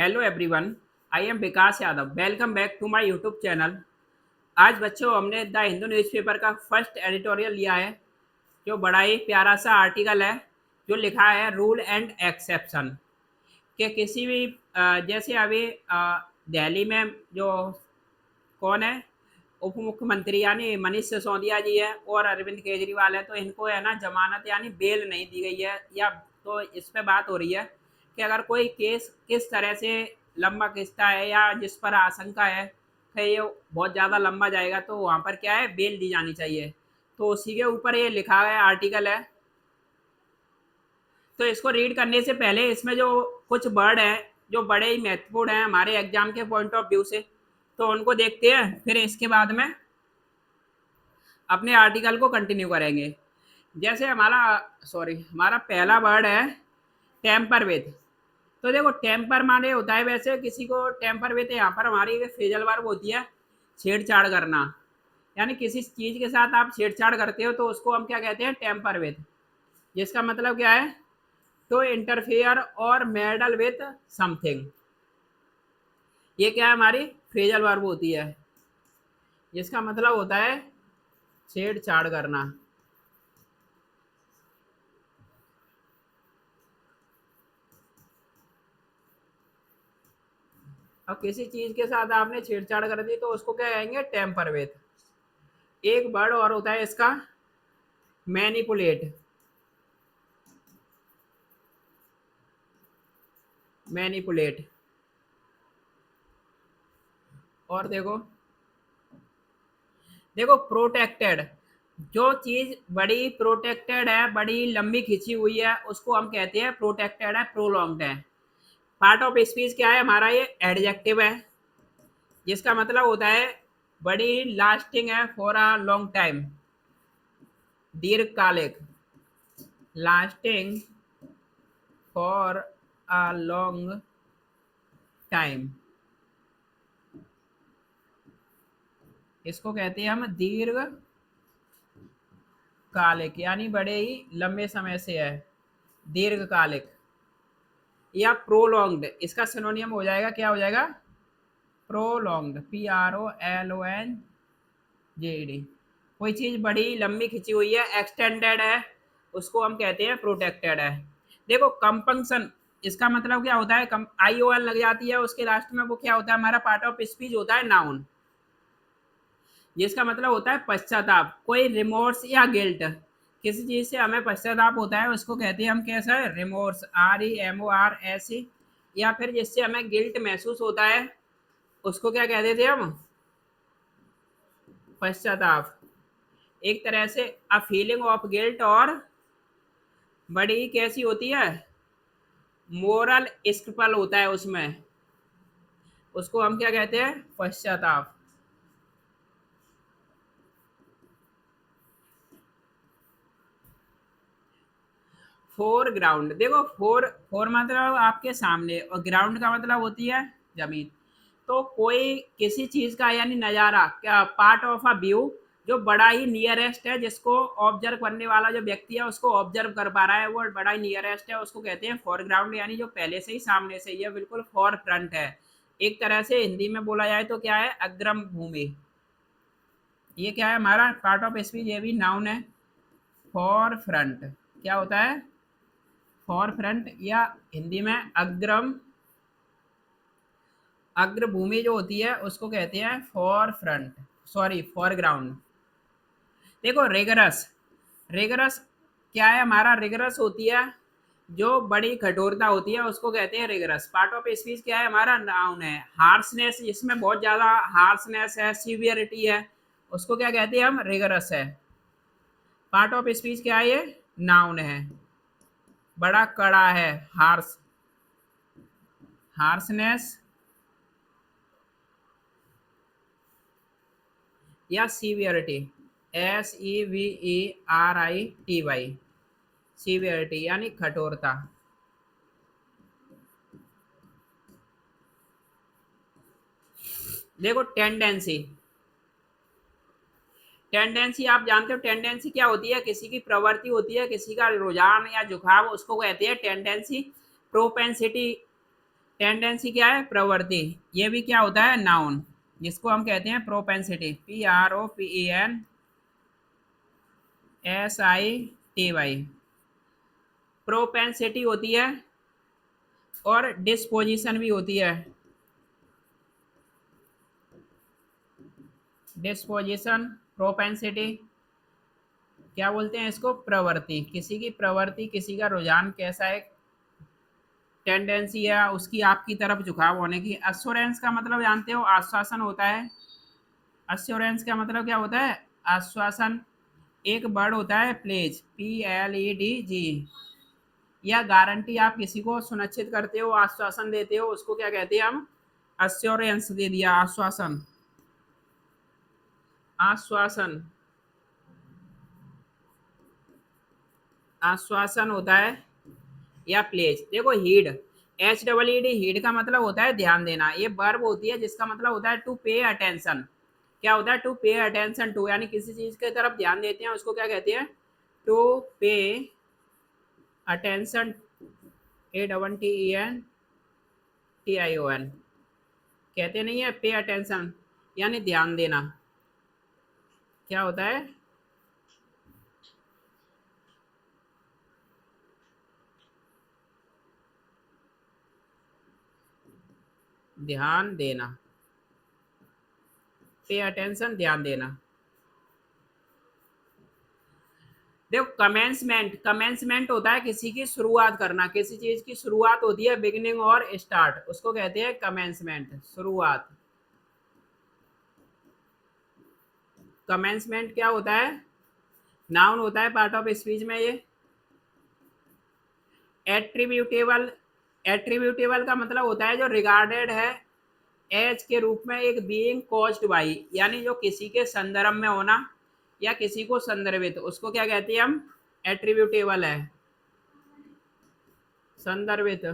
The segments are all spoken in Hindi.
Hello everyone, I am Vikas Yadav. Welcome back to my YouTube channel. आज बच्चों हमने द हिंदू न्यूज़पेपर का फर्स्ट एडिटोरियल लिया है, जो बड़ा ही प्यारा सा आर्टिकल है, जो लिखा है रूल एंड एक्सेप्शन कि किसी भी जैसे अभी दिल्ली में जो कौन है उप मुख्यमंत्री यानी मनीष सिसोदिया जी है और अरविंद केजरीवाल है, तो इनको है ना जमानत यानी बेल नहीं दी गई है। या तो इस पे बात हो रही है कि अगर कोई केस किस तरह से लंबा खिंचता है या जिस पर आशंका है कि ये बहुत ज़्यादा लंबा जाएगा, तो वहाँ पर क्या है, बेल दी जानी चाहिए। तो उसी के ऊपर ये लिखा गया आर्टिकल है। तो इसको रीड करने से पहले इसमें जो कुछ वर्ड हैं जो बड़े ही महत्वपूर्ण हैं हमारे एग्जाम के पॉइंट ऑफ व्यू से, तो उनको देखते हैं, फिर इसके बाद में अपने आर्टिकल को कंटिन्यू करेंगे। जैसे हमारा पहला वर्ड है टेम्पर विथ। तो देखो, टेम्पर माने होता है, वैसे किसी को टेम्पर विथ यहाँ पर हमारी फ्रेजल वर्ब होती है छेड़छाड़ करना। यानी किसी चीज़ के साथ आप छेड़छाड़ करते हो तो उसको हम क्या कहते हैं, टेम्पर विथ। जिसका मतलब क्या है, टू इंटरफेयर और मेडल विथ समथिंग। ये क्या है, हमारी फ्रेजल वर्ब होती है, जिसका मतलब होता है छेड़छाड़ करना। अब किसी चीज के साथ आपने छेड़छाड़ कर दी तो उसको क्या कहेंगे, टेम्पर विथ। एक वर्ड और होता है इसका, मैनिपुलेट। मैनिपुलेट। और देखो देखो प्रोटेक्टेड। जो चीज बड़ी प्रोटेक्टेड है, बड़ी लंबी खिंची हुई है, उसको हम कहते हैं प्रोटेक्टेड है, प्रोलॉन्ग्ड है। पार्ट ऑफ स्पीच क्या है हमारा, ये एडजेक्टिव है, जिसका मतलब होता है बड़ी लास्टिंग है, फॉर अ लॉन्ग टाइम। दीर्घकालिक, lasting for a long time, इसको कहते हैं हम दीर्घकालिक, यानी बड़े ही लंबे समय से है, दीर्घकालिक। या प्रोलॉन्ग्ड, इसका सिनोनियम हो जाएगा, क्या हो जाएगा, प्रोलॉन्ग्ड, PROLONGED। कोई चीज़ बड़ी लंबी खिंची हुई है, एक्सटेंडेड है, उसको हम कहते हैं प्रोटेक्टेड है। देखो कंपंक्शन, इसका मतलब क्या होता है, ION लग जाती है उसके लास्ट में, वो क्या होता है, हमारा पार्ट ऑफ स्पीच होता है नाउन, जिसका मतलब होता है पश्चाताप। कोई रिमोर्स या गिल्ट, किसी चीज़ से हमें पश्चाताप होता है उसको कहते हैं हम कैसा है, रिमोर्स, REMORS। या फिर जिससे हमें गिल्ट महसूस होता है उसको क्या कहते थे हम, पश्चाताप। एक तरह से अ फीलिंग ऑफ गिल्ट, और बड़ी कैसी होती है, मोरल स्क्रपल होता है उसमें, उसको हम क्या कहते हैं, पश्चाताप। फोर ग्राउंड, देखो फोर फोर मतलब आपके सामने, और ग्राउंड का मतलब होती है जमीन। तो कोई किसी चीज का यानी नज़ारा, क्या पार्ट ऑफ अ व्यू, जो बड़ा ही नियरेस्ट है, जिसको ऑब्जर्व करने वाला जो व्यक्ति है उसको ऑब्जर्व कर पा रहा है, वो बड़ा ही नियरेस्ट है, उसको कहते हैं फोरग्राउंड। यानी जो पहले से ही सामने से ही है, बिल्कुल फॉर फ्रंट है। एक तरह से हिंदी में बोला जाए तो क्या है, अग्रम भूमि। ये क्या है हमारा पार्ट ऑफ स्पीच, ये भी नाउन है। फॉर फ्रंट क्या होता है, फॉर फ्रंट, या हिंदी में अग्रम, अग्रभूमि जो होती है उसको कहते हैं for front, sorry for ground. देखो रिगरस, रिगरस क्या है हमारा, रिगरस होती है जो बड़ी कठोरता होती है, उसको कहते हैं रिगरस। पार्ट ऑफ स्पीच क्या है हमारा, नाउन है। हार्शनेस, जिसमें बहुत ज़्यादा हार्शनेस है, सीवियरिटी है, उसको क्या कहते हैं हम, रिगरस है। पार्ट ऑफ स्पीच क्या है, ये नाउन है। बड़ा कड़ा है, हार्श, हार्शनेस या सीवियरिटी, SEVERITY, सीवियरिटी यानी कठोरता। देखो टेंडेंसी, टेंडेंसी आप जानते हो, टेंडेंसी क्या होती है, किसी की प्रवृत्ति होती है, किसी का रुझान या झुकाव, उसको कहते हैं टेंडेंसी। प्रोपेंसिटी, टेंडेंसी क्या है? प्रवृत्ति। ये भी क्या होता है? नाउन, जिसको हम कहते हैं प्रोपेंसिटी, PROPENSITY। प्रोपेंसिटी होती है और डिस्पोजिशन भी होती है। डिस्पोजिशन, प्रोपेंसिटी, क्या बोलते हैं इसको? प्रवृत्ति। किसी की प्रवृत्ति, किसी का रुझान कैसा है, टेंडेंसी है उसकी आपकी तरफ झुकाव होने की। अश्योरेंस का मतलब जानते हो? आश्वासन होता है। अश्योरेंस का मतलब क्या होता है? आश्वासन। एक वर्ड होता है प्लेज, PLEDG, या गारंटी। आप किसी को सुनिश्चित करते हो, आश्वासन देते हो, उसको क्या कहते हैं हम? अश्योरेंस दे दिया, आश्वासन। आश्वासन, आश्वासन होता है, या प्लेज। देखो हीड, HEED, हीड का मतलब होता है ध्यान देना। ये वर्ब होती है जिसका मतलब होता है टू पे अटेंशन। क्या होता है? टू पे अटेंशन टू, यानी किसी चीज की तरफ ध्यान देते हैं, उसको क्या कहते हैं? टू पे अटेंशन, ATTENTION, कहते नहीं है पे अटेंशन, यानी ध्यान देना। क्या होता है? ध्यान देना, पे अटेंशन, ध्यान देना। देखो कमेंसमेंट, कमेंसमेंट होता है किसी की शुरुआत करना। किसी चीज की शुरुआत होती है, बिगिनिंग और स्टार्ट, उसको कहते हैं कमेंसमेंट, शुरुआत। कमेंसमेंट क्या होता है? नाउन होता है पार्ट ऑफ स्पीच में ये। एट्रीब्यूटेबल, एट्रीब्यूटेबल का मतलब होता है जो रिगार्डेड है एज के रूप में, एक बीइंग कॉज्ड बाई, यानी जो किसी के संदर्भ में होना या किसी को संदर्भित, उसको क्या कहते हैं हम? एट्रीब्यूटेबल है, संदर्भित।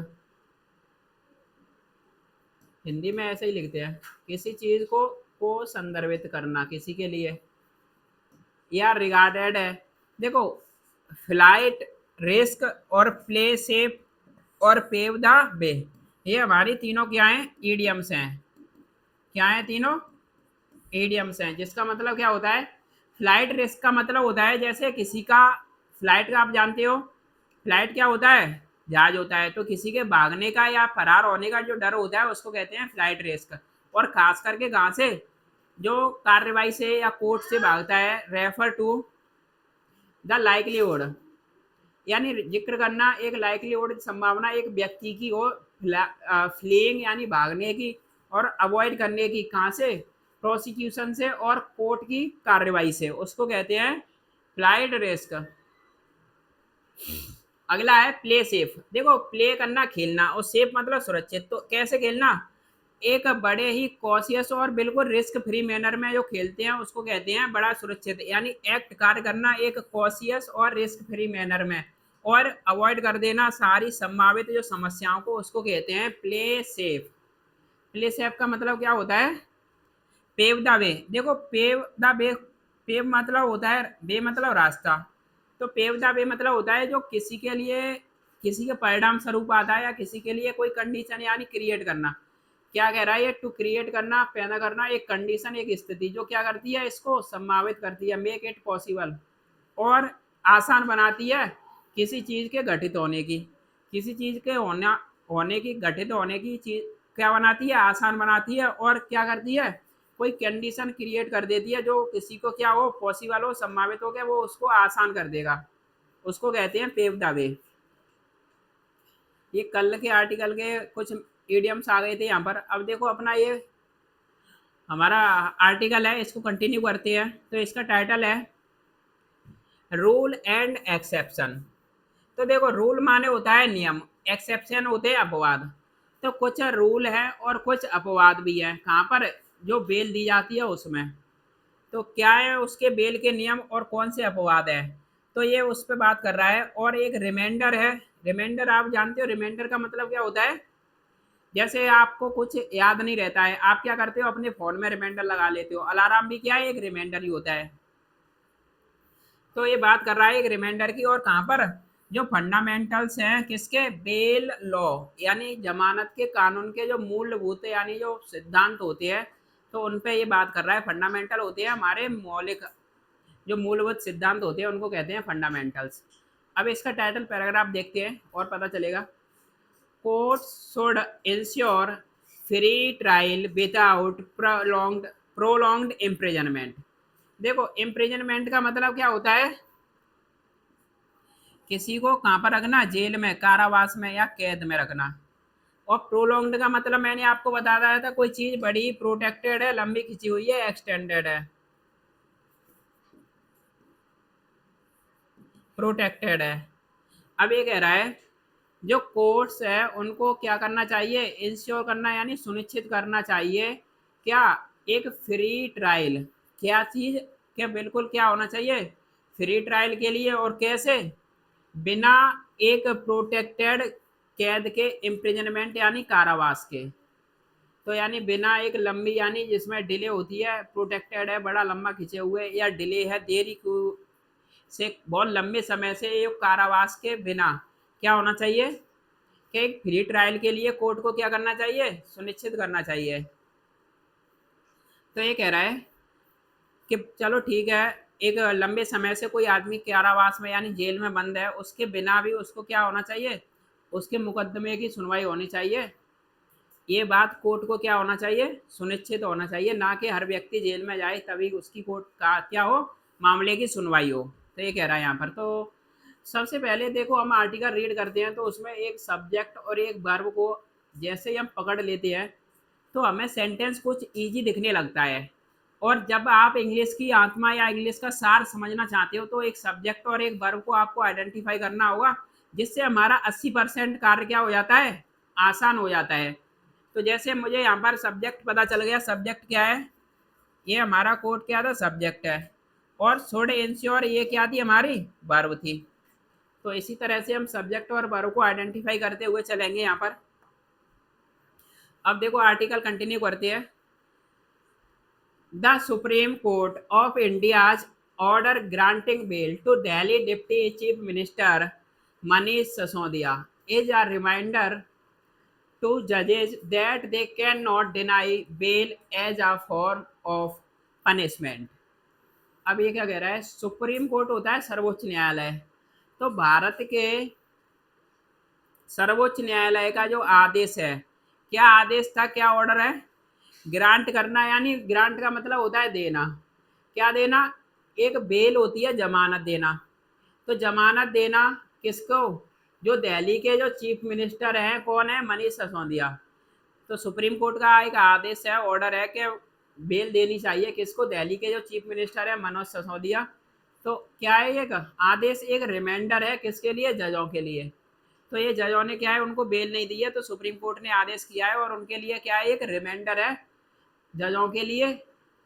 हिंदी में ऐसे ही लिखते हैं, किसी चीज को संदर्भित करना किसी के लिए, या रिगार्डेड है। देखो फ्लाइट, रिस्क और प्ले सेफ और पेव द वे, ये हमारी तीनों क्या हैं? ईडियम्स हैं। क्या है? तीनों ईडियम्स हैं, जिसका मतलब क्या होता है? फ्लाइट रिस्क का मतलब होता है जैसे किसी का, फ्लाइट का आप जानते हो, फ्लाइट क्या होता है? जहाज होता है। तो किसी के भागने का या फरार होने का जो डर होता है उसको कहते हैं फ्लाइट रिस्क। और खास करके कहाँ से? जो कार्रवाई से या कोर्ट से भागता है, रेफर टू द लाइकलीहुड, यानी जिक्र करना एक लाइकलीहुड, संभावना एक व्यक्ति की हो फ्लेइंग यानी भागने की, और अवॉइड करने की, कहाँ से? प्रोसिक्यूशन से और कोर्ट की कार्रवाई से, उसको कहते हैं फ्लाइट रिस्क। अगला है प्ले सेफ। देखो प्ले करना, खेलना, और सेफ मतलब सुरक्षित। तो कैसे खेलना? एक बड़े ही कॉशियस और बिल्कुल रिस्क फ्री मैनर में जो खेलते हैं उसको कहते हैं बड़ा सुरक्षित, यानी एक्ट, कार्य करना एक कॉशियस और रिस्क फ्री मैनर में, और अवॉइड कर देना सारी संभावित जो समस्याओं को, उसको कहते हैं प्ले सेफ। प्ले सेफ का मतलब क्या होता है? Pave the way. देखो पेव द वे, पेव मतलब होता है, वे मतलब रास्ता। तो पेव द वे मतलब होता है जो किसी के लिए, किसी के परिणाम स्वरूप आता है, या किसी के लिए कोई कंडीशन यानी क्रिएट करना। क्या कह रहा है ये? टू क्रिएट करना, पैदा करना एक कंडीशन, एक स्थिति जो क्या करती है? इसको संभावित करती है, मेक इट पॉसिबल, और आसान बनाती है किसी चीज के घटित होने की। किसी चीज के होने की, घटित होने की चीज क्या बनाती है? आसान बनाती है। और क्या करती है? कोई कंडीशन क्रिएट कर देती है जो किसी को क्या हो? पॉसिबल हो, संभावित हो गया, वो उसको आसान कर देगा, उसको कहते हैं पेव द वे। ये कल के आर्टिकल के कुछ इडियम्स आ गए थे यहाँ पर। अब देखो अपना ये हमारा आर्टिकल है, इसको कंटिन्यू करते हैं। तो इसका टाइटल है रूल एंड एक्सेप्शन। तो देखो रूल माने होता है नियम, एक्सेप्शन होते हैं अपवाद। तो कुछ रूल है और कुछ अपवाद भी है, कहाँ पर? जो बेल दी जाती है उसमें। तो क्या है उसके बेल के नियम और कौन से अपवाद है, तो ये उस पर बात कर रहा है। और एक रिमाइंडर है। रिमाइंडर आप जानते हो, रिमाइंडर का मतलब क्या होता है? जैसे आपको कुछ याद नहीं रहता है, आप क्या करते हो? अपने फोन में रिमाइंडर लगा लेते हो। अलार्म भी क्या है? एक रिमाइंडर ही होता है। तो ये बात कर रहा है एक रिमाइंडर की, और कहाँ पर? जो फंडामेंटल्स हैं किसके, बेल लॉ यानी जमानत के कानून के जो मूलभूत यानी जो सिद्धांत होते हैं, तो उन पे ये बात कर रहा है। फंडामेंटल होते हैं हमारे मौलिक, जो मूलभूत सिद्धांत होते हैं उनको कहते हैं फंडामेंटल्स। अब इसका टाइटल पैराग्राफ देखते हैं और पता चलेगा। Courts should ensure free trial without prolonged imprisonment। देखो imprisonment का मतलब क्या होता है, किसी को कहाँ पर रखना, जेल में, कारावास में या कैद में रखना। और प्रोलॉन्ग्ड का मतलब मैंने आपको बता दिया था, कोई चीज बड़ी प्रोटेक्टेड है, लंबी खिंची हुई है, एक्सटेंडेड है, प्रोटेक्टेड है। अब ये कह रहा है जो कोर्ट्स है उनको क्या करना चाहिए, इंश्योर करना यानी सुनिश्चित करना चाहिए क्या, एक फ्री ट्रायल। क्या चीज, क्या बिल्कुल क्या होना चाहिए, फ्री ट्रायल के लिए। और कैसे, बिना एक प्रोटेक्टेड कैद के, इम्प्रिजनमेंट यानी कारावास के। तो यानी बिना एक लंबी यानी जिसमें डिले होती है, प्रोटेक्टेड है बड़ा लंबा खिंचे हुए, या डिले है देरी को से बहुत लंबे समय से, ये कारावास के बिना क्या होना चाहिए कि एक फ्री ट्रायल के लिए कोर्ट को क्या करना चाहिए, सुनिश्चित करना चाहिए। तो ये कह रहा है कि चलो ठीक है, एक लंबे समय से कोई आदमी कारावास में यानी जेल में बंद है, उसके बिना भी उसको क्या होना चाहिए, उसके मुकदमे की सुनवाई होनी चाहिए। ये बात कोर्ट को क्या होना चाहिए, सुनिश्चित होना चाहिए, ना कि हर व्यक्ति जेल में जाए तभी उसकी कोर्ट का क्या हो, मामले की सुनवाई हो। तो ये कह रहा है यहाँ पर। तो सबसे पहले देखो हम आर्टिकल रीड करते हैं तो उसमें एक सब्जेक्ट और एक वर्ब को जैसे ही हम पकड़ लेते हैं तो हमें सेंटेंस कुछ इजी दिखने लगता है। और जब आप इंग्लिश की आत्मा या इंग्लिश का सार समझना चाहते हो तो एक सब्जेक्ट और एक वर्ब को आपको आइडेंटिफाई करना होगा, जिससे हमारा 80% कार्य क्या हो जाता है, आसान हो जाता है। तो जैसे मुझे यहाँ पर सब्जेक्ट पता चल गया, सब्जेक्ट क्या है, ये हमारा कोड क्या था, सब्जेक्ट है। और शुड इंश्योर ये क्या थी, हमारी वर्ब थी। तो इसी तरह से हम सब्जेक्ट और वर्ब को आइडेंटिफाई करते हुए चलेंगे यहाँ पर। अब देखो आर्टिकल कंटिन्यू करते हैं। The supreme court of India's order granting bail to Delhi deputy chief minister Manish Sisodia is a reminder to judges that they cannot deny bail as a form of punishment। अब ये क्या कह रहा है, सुप्रीम कोर्ट होता है सर्वोच्च न्यायालय। तो भारत के सर्वोच्च न्यायालय का जो आदेश है, क्या आदेश था, क्या ऑर्डर है, ग्रांट करना, यानी ग्रांट का मतलब होता है देना। क्या देना, एक बेल होती है जमानत देना। तो जमानत देना किसको, जो दिल्ली के जो चीफ मिनिस्टर हैं, कौन है, मनीष सिसोदिया। तो सुप्रीम कोर्ट का एक आदेश है, ऑर्डर है कि बेल देनी चाहिए किसको, दिल्ली के जो चीफ मिनिस्टर है मनोज सिसोदिया। तो क्या है ये आदेश, एक रिमाइंडर है किसके लिए, जजों के लिए। तो ये जजों ने क्या है, उनको बेल नहीं दी है, तो सुप्रीम कोर्ट ने आदेश किया है और उनके लिए क्या है, एक रिमाइंडर है जजों के लिए।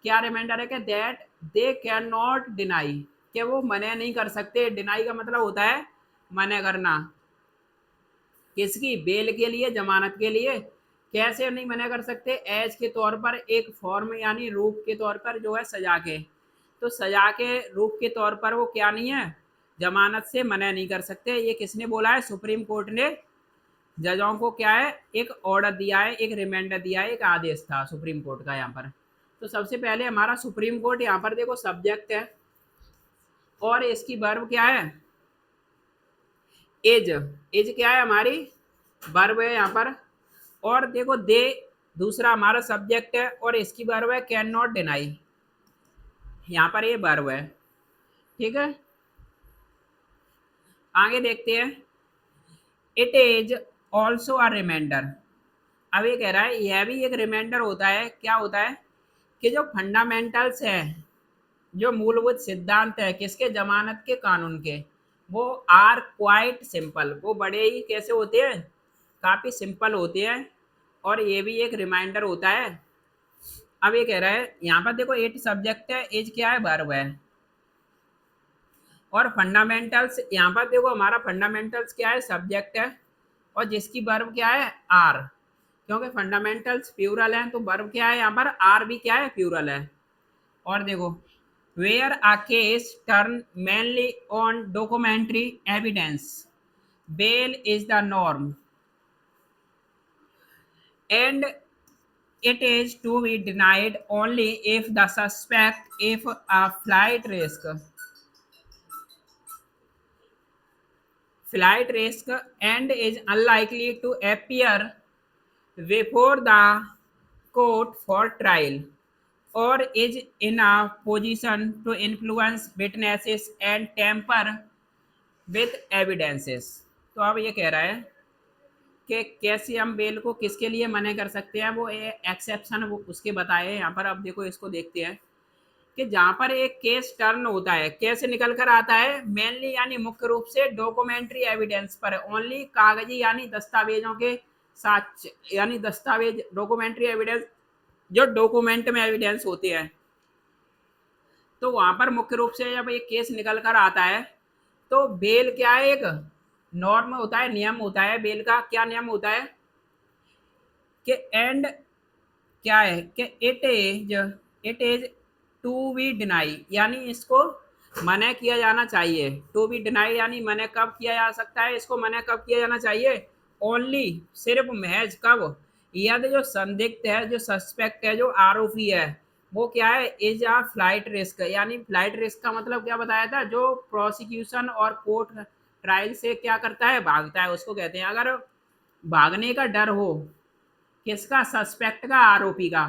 क्या रिमाइंडर है कि that they can not deny, कि वो मना नहीं कर सकते। डिनाई का मतलब होता है मना करना, किसकी, बेल के लिए, जमानत के लिए। कैसे नहीं मना कर सकते, एज के तौर पर, एक फॉर्म यानी रूप के तौर पर, जो है सजा के। तो सजा के रूप के तौर पर वो क्या नहीं है, जमानत से मना नहीं कर सकते। ये किसने बोला है, सुप्रीम कोर्ट ने जजों को क्या है, एक ऑर्डर दिया है, एक रिमाइंडर दिया है, एक आदेश था सुप्रीम कोर्ट का यहाँ पर। तो सबसे पहले हमारा सुप्रीम कोर्ट यहाँ पर देखो सब्जेक्ट है और इसकी वर्ब क्या है, एज। एज क्या है, हमारी वर्ब है यहाँ पर। और देखो दे दूसरा हमारा सब्जेक्ट है और इसकी वर्ब है कैन नॉट डिनाई, यहाँ पर ये वर्ब है। ठीक है, आगे देखते हैं। It is also a reminder. अब ये कह रहा है यह भी एक रिमाइंडर होता है। क्या होता है कि जो फंडामेंटल्स है, जो मूलभूत सिद्धांत है किसके, जमानत के कानून के, वो आर क्वाइट सिंपल, वो बड़े ही कैसे होते हैं, काफ़ी सिंपल होते हैं। और ये भी एक रिमाइंडर होता है। अब ये कह रहा है यहाँ पर देखो एट सब्जेक्ट है, एज क्या है, वर्ब है। और फंडामेंटल्स यहाँ पर देखो हमारा फंडामेंटल्स क्या है, सब्जेक्ट है और जिसकी वर्ब क्या है, आर। क्योंकि फंडामेंटल्स प्लूरल है तो वर्ब क्या है यहाँ पर, आर भी क्या है, प्लूरल है। और देखो where a case turn mainly on documentary evidence. bail is the norm and it is to be denied only if the suspect if a flight risk and is unlikely to appear before the court for trial or is in a position to influence witnesses and tamper with evidences। तो अब ये कह रहा है कि कैसे हम बेल को किसके लिए मना कर सकते हैं, वो एक्सेप्शन वो उसके बताए हैं यहाँ पर। अब देखो इसको देखते हैं कि जहाँ पर एक केस टर्न होता है कैसे निकल कर आता है, मेनली यानी मुख्य रूप से डॉक्यूमेंट्री एविडेंस पर, ओनली कागजी यानी दस्तावेजों के साक्ष्य यानी दस्तावेज डॉक्यूमेंट्री एविडेंस जो डॉक्यूमेंट में एविडेंस होते हैं। तो वहां पर मुख्य रूप से जब एक केस निकल कर आता है तो बेल क्या है, एक नॉर्म होता है, नियम होता है। बेल का क्या नियम होता है कि एंड क्या है कि it is to be deny यानी इसको मना किया जाना चाहिए। टू बी डिनाई यानी मना कब किया जा सकता है, इसको मना कब किया जाना चाहिए, ओनली सिर्फ महज कब, यदि जो संदिग्ध है, जो सस्पेक्ट है, जो आरोपी है, वो क्या है, इज अ फ्लाइट रिस्क। यानी फ्लाइट रिस्क का मतलब क्या बताया था, जो प्रोसिक्यूशन और कोर्ट ट्रायल से क्या करता है, भागता है, उसको कहते हैं। अगर भागने का डर हो किसका, सस्पेक्ट का, आरोपी का,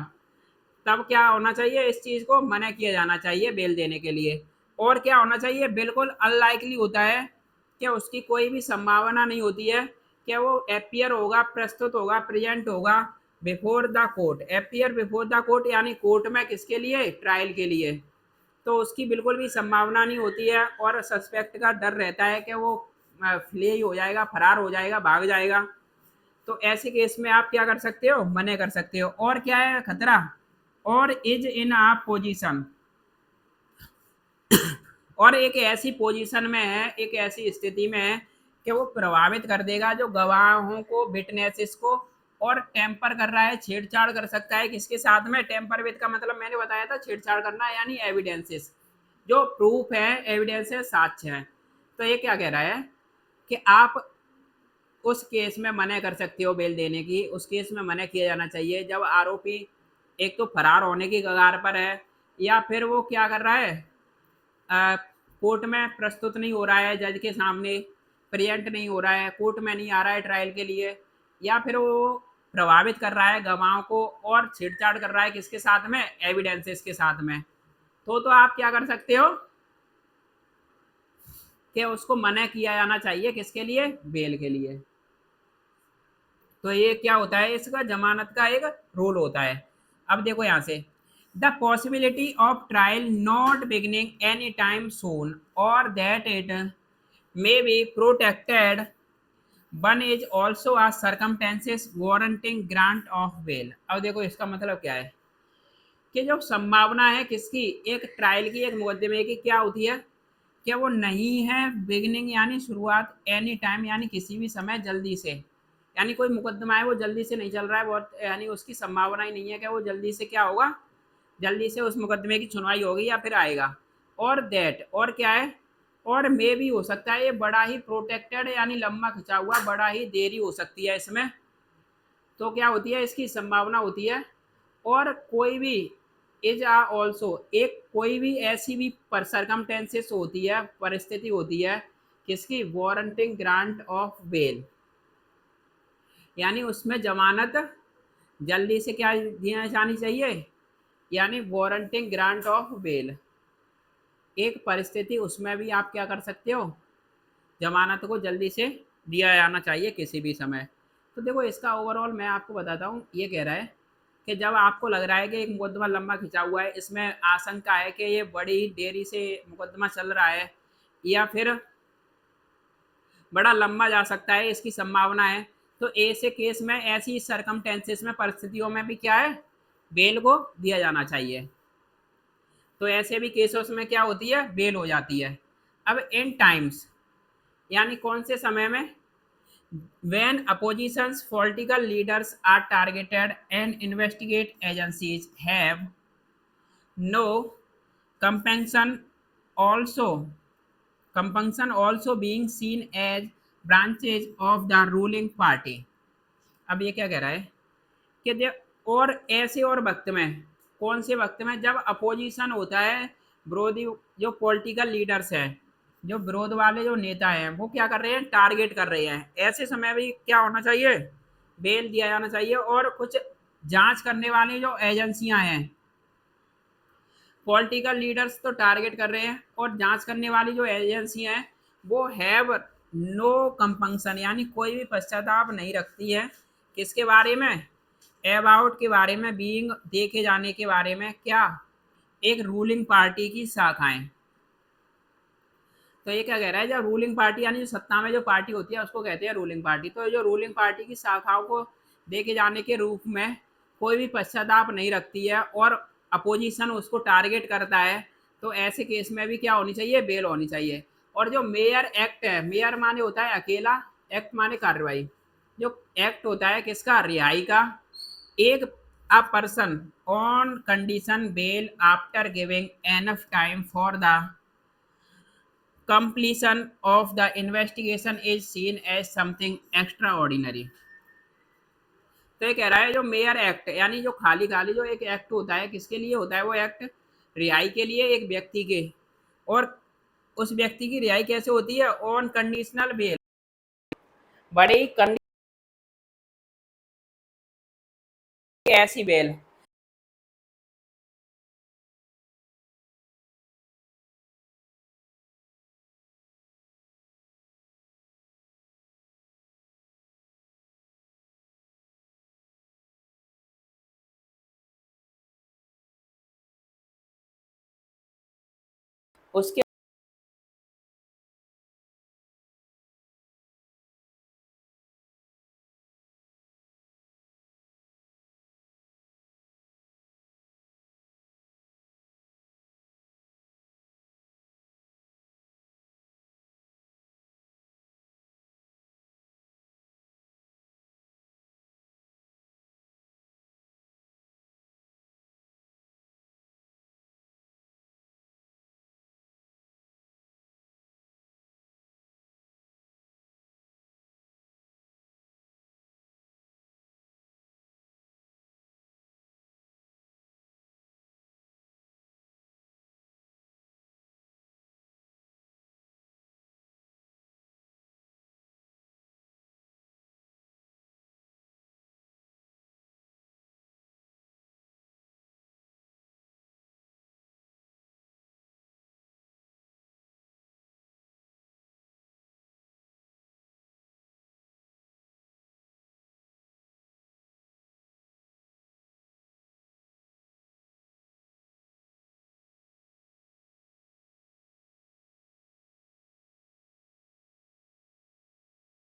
तब क्या होना चाहिए, इस चीज को मना किया जाना चाहिए बेल देने के लिए। और क्या होना चाहिए, बिल्कुल अनलाइकली होता है कि उसकी कोई भी संभावना नहीं होती है कि वो एपियर होगा, प्रस्तुत होगा, प्रेजेंट होगा before the court. Appear before the court यानी कोर्ट में किसके लिए, ट्रायल के लिए। तो उसकी बिल्कुल भी संभावना नहीं होती है और सस्पेक्ट का डर रहता है कि वो फ्ले हो जाएगा, फरार हो जाएगा, भाग जाएगा। तो ऐसे केस में आप क्या कर सकते हो, मने कर सकते हो। और क्या है खतरा, और इज इन आ पोजीशन, और एक ऐसी पोजीशन में है, एक ऐसी स्थिति में है कि वो प्रभावित कर देगा जो गवाहों को, विटनेसेस को, और टेम्पर कर रहा है, छेड़छाड़ कर सकता है किसके साथ में, टेम्पर विद का मतलब मैंने बताया था छेड़छाड़ करना, यानी एविडेंसेस, जो प्रूफ है, एविडेंस है, साक्ष्य है। तो ये क्या कह रहा है कि आप उस केस में मना कर सकते हो बेल देने की, उस केस में मना किया जाना चाहिए जब आरोपी एक तो फरार होने की कगार पर है, या फिर वो क्या कर रहा है, कोर्ट में प्रस्तुत नहीं हो रहा है, जज के सामने प्रेजेंट नहीं हो रहा है, कोर्ट में नहीं आ रहा है ट्रायल के लिए, या फिर वो प्रभावित कर रहा है गवाहों को और छेड़छाड़ कर रहा है किसके साथ में, एविडेंसेस के साथ में। तो आप क्या कर सकते हो कि उसको मना किया जाना चाहिए किसके लिए, बेल के लिए। तो ये क्या होता है, इसका जमानत का एक रोल होता है। अब देखो यहाँ से, the possibility of trial not beginning any time soon और that it may be protracted one is also a circumstances warranting grant of bail. अब देखो इसका मतलब क्या है कि जो संभावना है किसकी, एक ट्रायल की, एक मुकदमे की, क्या होती है, क्या वो नहीं है बिगिनिंग यानी शुरुआत, एनी टाइम यानी किसी भी समय, जल्दी से, यानी कोई मुकदमा है वो जल्दी से नहीं चल रहा है बहुत, यानी उसकी संभावना ही नहीं है कि वो जल्दी से क्या होगा, जल्दी से उस मुकदमे की सुनवाई होगी या फिर आएगा। और दैट, और क्या है, और मे भी हो सकता है ये बड़ा ही प्रोटेक्टेड यानी लंबा खिंचा हुआ, बड़ा ही देरी हो सकती है इसमें। तो क्या होती है, इसकी संभावना होती है। और कोई भी इज आ ऑल्सो, एक कोई भी ऐसी भी पर सरकमटेंसेस होती है, परिस्थिति होती है किसकी, वारंटिंग ग्रांट ऑफ बेल, यानी उसमें जमानत जल्दी से क्या दी जानी चाहिए, यानी वारंटिंग ग्रांट ऑफ बेल, एक परिस्थिति उसमें भी आप क्या कर सकते हो, जमानत को जल्दी से दिया जाना चाहिए किसी भी समय। तो देखो इसका ओवरऑल मैं आपको बताता हूँ, ये कह रहा है कि जब आपको लग रहा है कि एक मुकदमा लंबा खिंचा हुआ है, इसमें आशंका है कि ये बड़ी देरी से मुकदमा चल रहा है या फिर बड़ा लंबा जा सकता है, इसकी संभावना है, तो ऐसे केस में, ऐसी सरकमटेंसेस में, परिस्थितियों में भी क्या है, बेल को दिया जाना चाहिए। तो ऐसे भी केसेस में क्या होती है, बेल हो जाती है। अब इन टाइम्स यानी कौन से समय में, when opposition's political leaders are targeted and investigate agencies have no compunction, also compunction also being seen as branches of the ruling party. अब ये क्या कह रहा है कि और ऐसे और वक्त में, कौन से वक्त में, जब अपोजिशन होता है, विरोधी, जो पॉलिटिकल लीडर्स हैं, जो विरोध वाले जो नेता हैं, वो क्या कर रहे हैं, टारगेट कर रहे हैं, ऐसे समय भी क्या होना चाहिए, बेल दिया जाना चाहिए। और कुछ जांच करने वाली जो एजेंसियां हैं, पॉलिटिकल लीडर्स तो टारगेट कर रहे हैं, और जांच करने वाली जो एजेंसियां हैं वो हैव नो कंपंक्शन, यानी कोई भी पश्चाताप नहीं रखती है, किसके बारे में, अबाउट के बारे में, बीइंग देखे जाने के बारे में, क्या, एक रूलिंग पार्टी की शाखाएं। तो ये क्या कह रहा है, जब रूलिंग पार्टी यानी जो सत्ता में जो पार्टी होती है उसको कहते हैं रूलिंग पार्टी, तो जो रूलिंग पार्टी की शाखाओं को देखे जाने के रूप में कोई भी पश्चाताप नहीं रखती है और अपोजिशन उसको टारगेट करता है, तो ऐसे केस में भी क्या होनी चाहिए, बेल होनी चाहिए। और जो मेयर एक्ट है, मेयर माने होता है अकेला, एक्ट माने कार्रवाई, जो एक्ट होता है किसका, रिहाई का, एक a person on condition bail after giving enough time for the completion of the investigation is seen as something extraordinary। तो ये कह रहा है जो मेयर एक्ट यानी जो खाली खाली जो एक एक्ट होता है, किसके लिए होता है वो एक्ट, रिहाई के लिए एक व्यक्ति के, और उस व्यक्ति की रिहाई कैसे होती है, ऑन कंडीशनल बेल, बड़ी ऐसी बेल, उसके